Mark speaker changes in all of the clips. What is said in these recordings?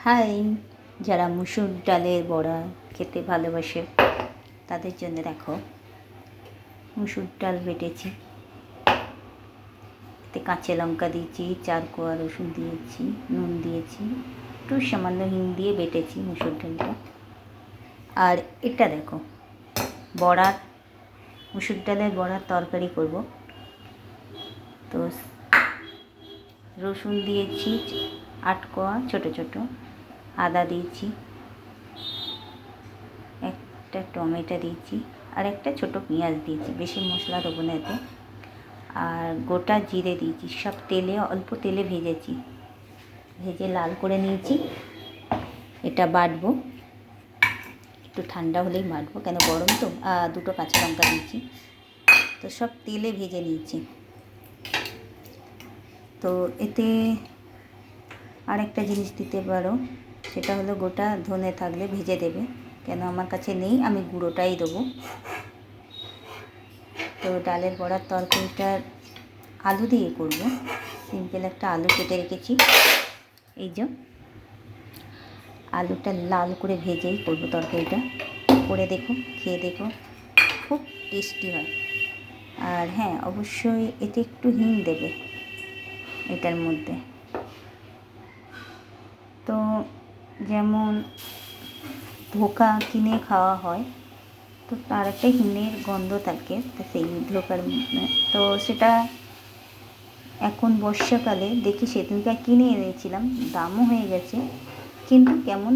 Speaker 1: High, যারা মুসুর ডালের বড়া খেতে ভালোবাসে তাদের জন্য দেখো মুসুর ডাল বেটেছি, এতে কাঁচা লঙ্কা দিয়েছি, 4 কোয়া রসুন দিয়েছি, নুন দিয়েছি, একটু সামান্য হিং দিয়ে বেটেছি মুসুর ডালটা। আর এটা দেখো বড়ার মুসুর ডালের বড়ার তরকারি করব। তো রসুন দিয়েছি 8 কোয়া ছোটো ছোটো, আদা দিয়েছি, একটা টমেটো দিয়েছি, আর একটা ছোটো পেঁয়াজ দিয়েছি। বেশি মশলা দেবো না এতে। আর গোটা জিরে দিয়েছি, সব তেলে অল্প তেলে ভেজেছি, ভেজে লাল করে নিয়েছি। এটা বাটবো, একটু ঠান্ডা হলেই বাটবো, কেন গরম তো। 2টো কাঁচা লঙ্কা দিয়েছি, তো সব তেলে ভেজে নিয়েছি। তো এতে আর একটা জিনিস দিতে পারো, সেটা হলো গোটা ধনে থাকলে ভেজে দেবে, কেন আমার কাছে নেই, আমি গুঁড়োটাই দেবো। তো ডালের বড়ার তরকারিটার আলু দিয়ে করব। সিম্পল একটা আলু কেটে রেখেছি, এই যে আলুটা লাল করে ভেজেই করব তরকারিটা। করে দেখো, খেয়ে দেখো, খুব টেস্টি হয়। আর হ্যাঁ, অবশ্যই এতে একটু হিং দেবে এটার মধ্যে। তো যেমন ধোকা কিনে খাওয়া হয়, তো তার একটা হিঙের গন্ধ থাকে, তো সেই ধোকার তো সেটা এখন বর্ষাকালে দেখি সেদিনকার কিনে এনেছিলাম, দামও হয়ে গেছে, কিন্তু কেমন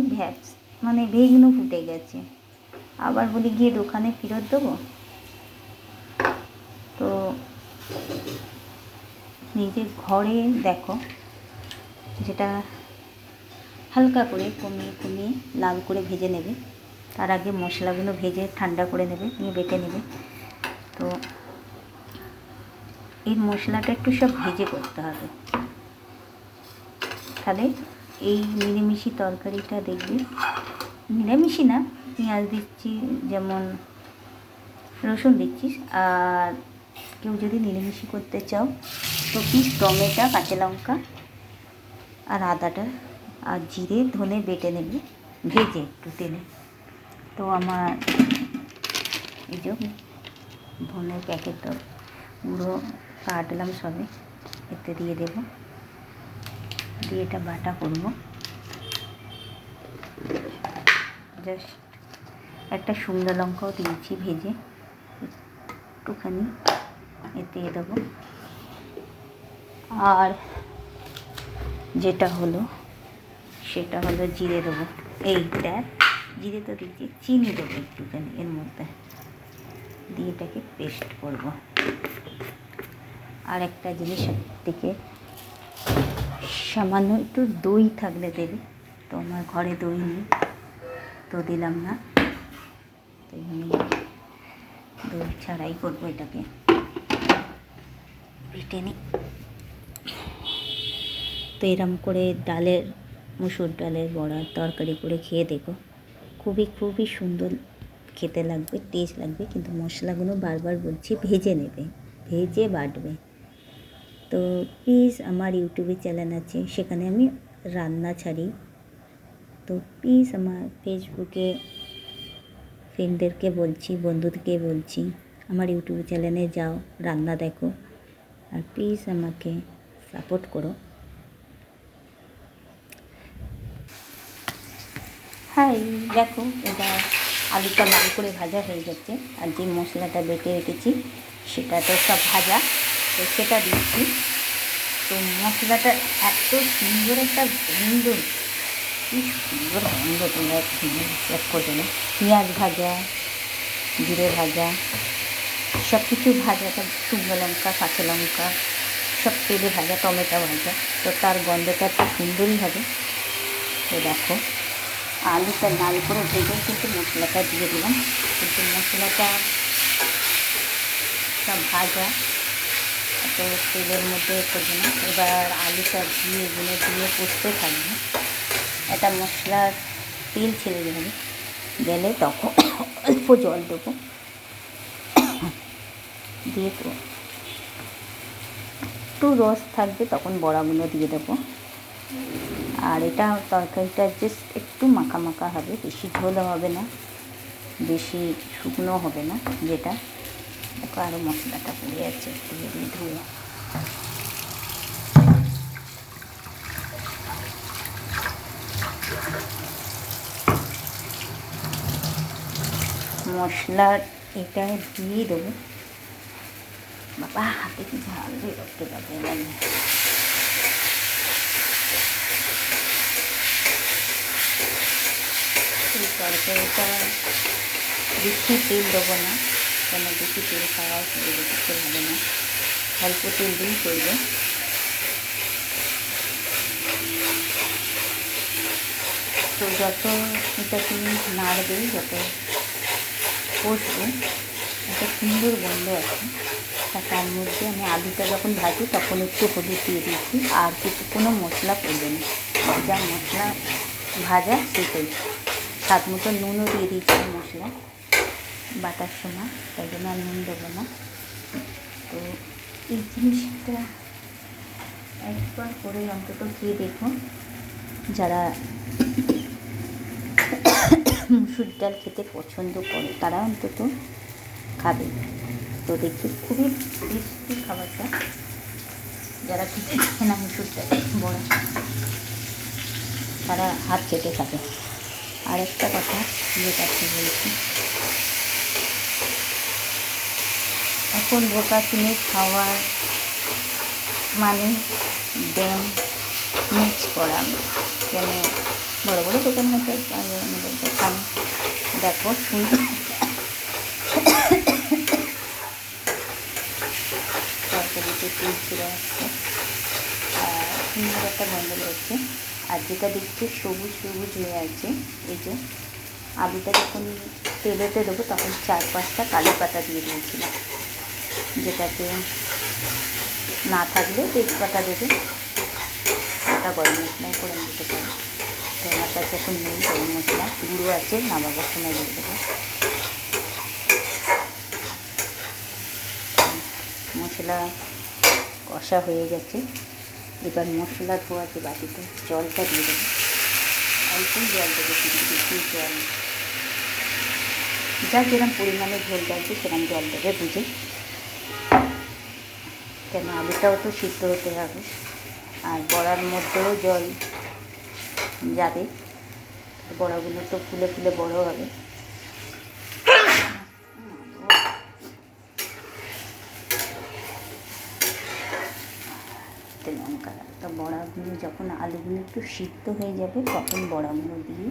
Speaker 1: মানে ভেগনো ফুটে গেছে। আবার বলি গিয়ে দোকানে ফেরত দেবো। তো নিজের ঘরে দেখো, যেটা হালকা করে কমিয়ে লাল করে ভেজে নেবে। তার আগে মশলাগুলো ভেজে ঠান্ডা করে নেবে, নিয়ে বেটে নেবে। তো এই মশলাটা একটু সব ভেজে করতে হবে, তাহলে এই নিরামিষি তরকারিটা দেখবি, নিরামিষি না, পেঁয়াজ দিচ্ছি, যেমন রসুন দিচ্ছিস। আর কেউ যদি নিরামিষি করতে চাও তো পিস টমেটো, কাঁচা লঙ্কা আর আদাটা আর জিরে ধনে বেটে নেবে, ভেজে একটু তেলে। তো আমার এই যে ধনের প্যাকেটটা পুরো কাটলাম সবে, এতে দিয়ে দেবো, দিয়ে এটা বাটা করব। জাস্ট একটা শুকনো লঙ্কাও দিয়েছি ভেজে, একটুখানি এতে দেবো। আর যেটা হলো সেটা হলো জিরে দেবো, এইটা জিরে তো দিচ্ছি, চিনি দেবো একটুখানি এর মধ্যে, দিয়ে এটাকে পেস্ট করব। আর একটা জিনিসের থেকে সামান্য একটু দই থাকলে দেবে, তো আমার ঘরে দই নেই, তো দিলাম না, তো আমি দই ছাড়াই করবো এটাকে, বেটে নিই। তো এরম করে মুসুর ডালের বড়ার তরকারি করে খেয়ে দেখো, খুবই সুন্দর খেতে লাগবে, টেস্ট লাগবে। কিন্তু মশলাগুলো বারবার বলছি ভেজে নেবে, ভেজে বাটবে। তো প্লিজ, আমার ইউটিউবে চ্যানেল আছে, সেখানে আমি রান্না ছাড়ি। তো প্লিজ আমার ফেসবুকে ফ্রেন্ডদেরকে বলছি, বন্ধুদেরকে বলছি, আমার ইউটিউব চ্যানেলে যাও, রান্না দেখো, আর প্লিজ আমাকে সাপোর্ট করো। হাই, দেখো এটা আলুটা লাল করে ভাজা হয়ে গেছে, আর যে মশলাটা বেটে রেখেছি সেটা তো সব ভাজা, তো সেটা দিচ্ছি। তো মশলাটা এত সুন্দর একটা গন্ধ, কি সুন্দর গন্ধ, তোমরা চেক করবে না। পেঁয়াজ ভাজা, জিরে ভাজা, সব কিছু ভাজা, সব শুকনো লঙ্কা, কাঁচা লঙ্কা সব তেলে ভাজা, টমেটো ভাজা, তো তার গন্ধটা একটু সুন্দরই হবে। তো দেখো আলুটা লাল করে ভেজে কিন্তু মশলাটা দিয়ে দিলাম, কিন্তু মশলাটা সব ভাজা, তো তেলের মধ্যে করবো না। এবার আলুটা দিয়ে এগুলো দিয়ে কষতে থাকবে, একটা মশলার তেল ছেড়ে দেবে, গেলে তখন অল্প জল দেবো, দিয়ে তো একটু রস থাকবে, তখন বড়াগুলো দিয়ে দেবো। আর এটা তরকারিটা জাস্ট একটু মাখা মাখা হবে, বেশি ঝোলও হবে না, বেশি শুকনো হবে না। যেটা দেখো আরও মশলাটা পড়ে যাচ্ছে, একটু দিয়ে ধুয়ে। মশলার এটা দিয়ে দেবো। বাবা হাতে কি ঝাল বেরোতে পারবে মানে। এই তরকারিটা বেশি তেল দেবো না, কেন বেশি তেল খাওয়া শরীরে কিছু হবে না, অল্প তেল দিয়েই করবো। তো যত এটা তুমি নাড়বে, যত কষবে, একটা সুন্দর গন্ধ আছে। তার মধ্যে আমি আলুটা যখন ভাজি তখন একটু হলুদ দিয়ে দিয়েছি, আর কোনো মশলা করবে না, যা মশলা ভাজা সেটাই। স্বাদ মতো নুনও দিয়ে দিয়েছি মশলা বাটার সময়, তাই জন্য আর নুন দেবো না। তো এই জিনিসটা একবার করে অন্তত খেয়ে দেখুন, যারা মুসুর ডাল খেতে পছন্দ করে তারা অন্তত খাবে। তো দেখি খুবই টেস্টি খাবারটা, যারা খেতে খায় না মুসুর ডাল বড়া, তারা হাত চেটে খাবে। আর একটা কথা যেটা কি বলছি, এখন বোকা কিনে খাওয়ার মানে ব্যায়াম মিক্স করা, কেন বড়ো বড়ো দোকান হয়তো খান। দেখো সুন্দর তরকারিতে তেল ছিঁড়ে আসছে, আর সুন্দর একটা গন্ধ রয়েছে। আর যেটা দেখছি সবুজ সবুজ হয়ে আছে, এই যে আলুটা যখন তেলেতে দেবো তখন 4-5টা কালো পাতা দিয়ে দিয়েছিলাম, যেটাতে না থাকলে তেজপাতা দেবে, ওটা গরম মশলায় করে দিতে পারে। তো আমার কাছে এখন নেই গরম মশলা, গুঁড়ো আছে, নামাবার সময় দিয়ে দেবো। মশলা কষা হয়ে গেছে, এবার মশলা ধোয়া যে বাটিতে জলটা দিয়ে দেবো, অল্পই জল দেবো, কিন্তু বেশি জল, যা যেরকম পরিমাণে ঝোল লাগবে সেরকম জল দেবে বুঝে, কেন আলুটাও তো সিদ্ধ হতে হবে, আর বড়ার মধ্যেও জল যাবে, বড়াগুলো তো ফুলে ফুলে বড়ো হবে। লঙ্কা তো বড়াগুলো যখন আলুগুলো একটু সিদ্ধ হয়ে যাবে তখন বড়াগুলো দিয়ে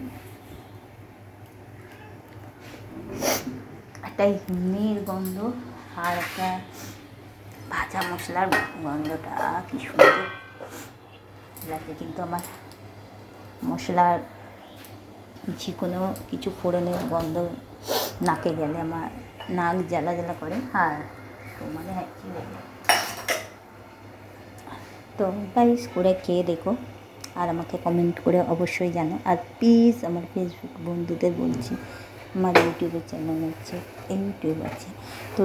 Speaker 1: একটা হিমের গন্ধ আর একটা ভাজা মশলার গন্ধটা কি সুন্দর লাগে। কিন্তু আমার মশলার যে কোনো কিছু ফোড়নের গন্ধ নাকে গেলে আমার নাক জ্বালা জ্বালা করে, আর তো মানে কী বলবো। তো গাইস করে খেয়ে দেখো, আর আমাকে কমেন্ট করে অবশ্যই জানো। আর প্লিজ আমার ফেসবুক বন্ধুদের বলছি, আমার ইউটিউবের চ্যানেল আছে, ইউটিউব আছে, তো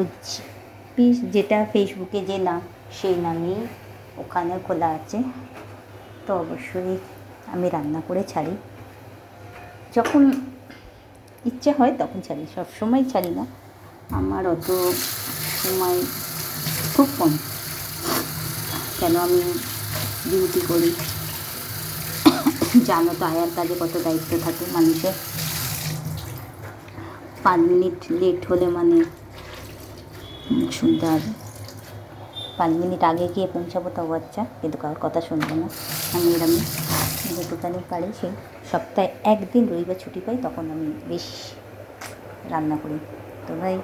Speaker 1: প্লিজ যেটা ফেসবুকে যে নাম সেই নামেই ওখানে খোলা আছে। তো অবশ্যই আমি রান্না করে ছাড়ি, যখন ইচ্ছে হয় তখন ছাড়ি, সব সময় ছাড়ি না, আমার অত সময় খুব কম, কেন আমি ডিউটি করি, জানো তো আয়ার কাজে কত দায়িত্ব থাকে মানুষের। 5 মিনিট লেট হলে মানে শুনতে হবে, 5 মিনিট আগে গিয়ে পৌঁছাবো তাও আচ্ছা, কিন্তু কারোর কথা শুনবো না। আমি এরকম যেটুখানি পারি, সেই সপ্তাহে 1 দিন রবিবার ছুটি পাই, তখন আমি বেশ রান্না করি। তো ভাই